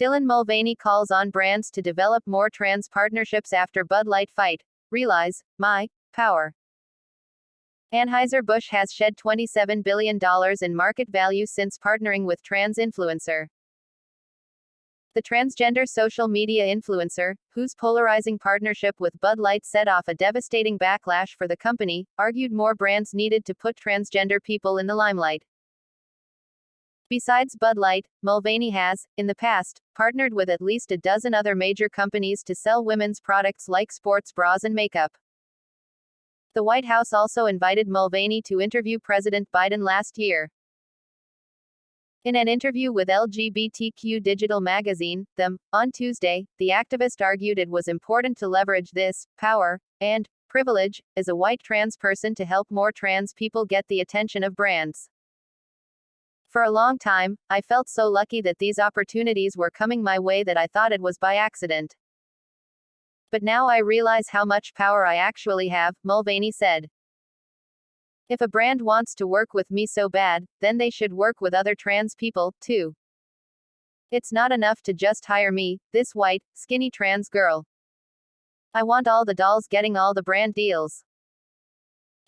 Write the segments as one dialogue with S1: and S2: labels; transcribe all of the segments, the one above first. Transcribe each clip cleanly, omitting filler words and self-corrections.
S1: Dylan Mulvaney calls on brands to develop more trans partnerships after Bud Light fight. Realize my power. Anheuser-Busch has shed $27 billion in market value since partnering with trans influencer. The transgender social media influencer, whose polarizing partnership with Bud Light set off a devastating backlash for the company, argued more brands needed to put transgender people in the limelight. Besides Bud Light, Mulvaney has, in the past, partnered with at least a dozen other major companies to sell women's products like sports bras and makeup. The White House also invited Mulvaney to interview President Biden last year. In an interview with LGBTQ digital magazine, Them, on Tuesday, the activist argued it was important to leverage this power and privilege as a white trans person to help more trans people get the attention of brands. For a long time, I felt so lucky that these opportunities were coming my way that I thought it was by accident. But now I realize how much power I actually have, Mulvaney said. If a brand wants to work with me so bad, then they should work with other trans people, too. It's not enough to just hire me, this white, skinny trans girl. I want all the dolls getting all the brand deals.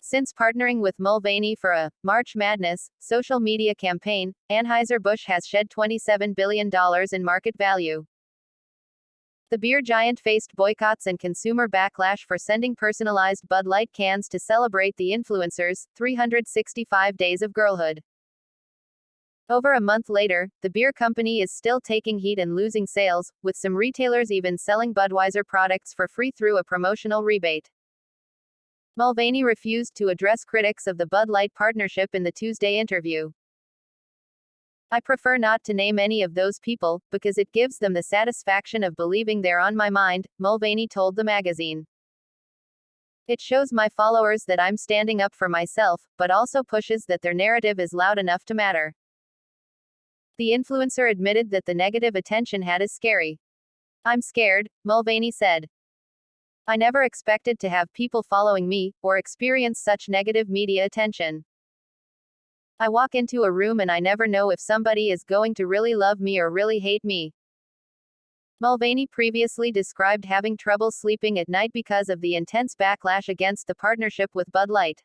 S1: Since partnering with Mulvaney for a March Madness social media campaign, Anheuser-Busch has shed $27 billion in market value. The beer giant faced boycotts and consumer backlash for sending personalized Bud Light cans to celebrate the influencer's 365 days of girlhood. Over a month later, the beer company is still taking heat and losing sales, with some retailers even selling Budweiser products for free through a promotional rebate. Mulvaney refused to address critics of the Bud Light partnership in the Tuesday interview. I prefer not to name any of those people, because it gives them the satisfaction of believing they're on my mind, Mulvaney told the magazine. It shows my followers that I'm standing up for myself, but also pushes that their narrative is loud enough to matter. The influencer admitted that the negative attention had is scary. I'm scared, Mulvaney said. I never expected to have people following me, or experience such negative media attention. I walk into a room and I never know if somebody is going to really love me or really hate me. Mulvaney previously described having trouble sleeping at night because of the intense backlash against the partnership with Bud Light.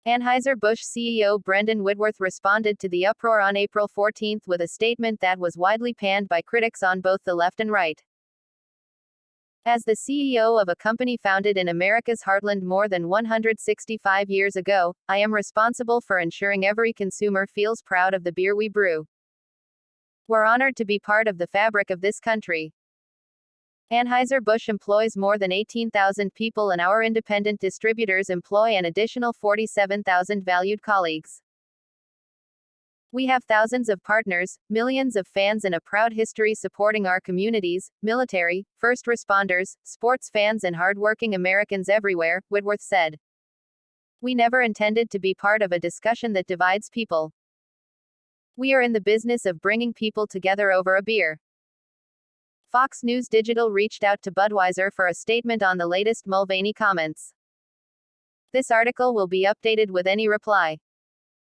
S1: Anheuser-Busch CEO Brendan Whitworth responded to the uproar on April 14 with a statement that was widely panned by critics on both the left and right. As the CEO of a company founded in America's heartland more than 165 years ago, I am responsible for ensuring every consumer feels proud of the beer we brew. We're honored to be part of the fabric of this country. Anheuser-Busch employs more than 18,000 people and our independent distributors employ an additional 47,000 valued colleagues. We have thousands of partners, millions of fans and a proud history supporting our communities, military, first responders, sports fans and hardworking Americans everywhere, Whitworth said. We never intended to be part of a discussion that divides people. We are in the business of bringing people together over a beer. Fox News Digital reached out to Budweiser for a statement on the latest Mulvaney comments. This article will be updated with any reply.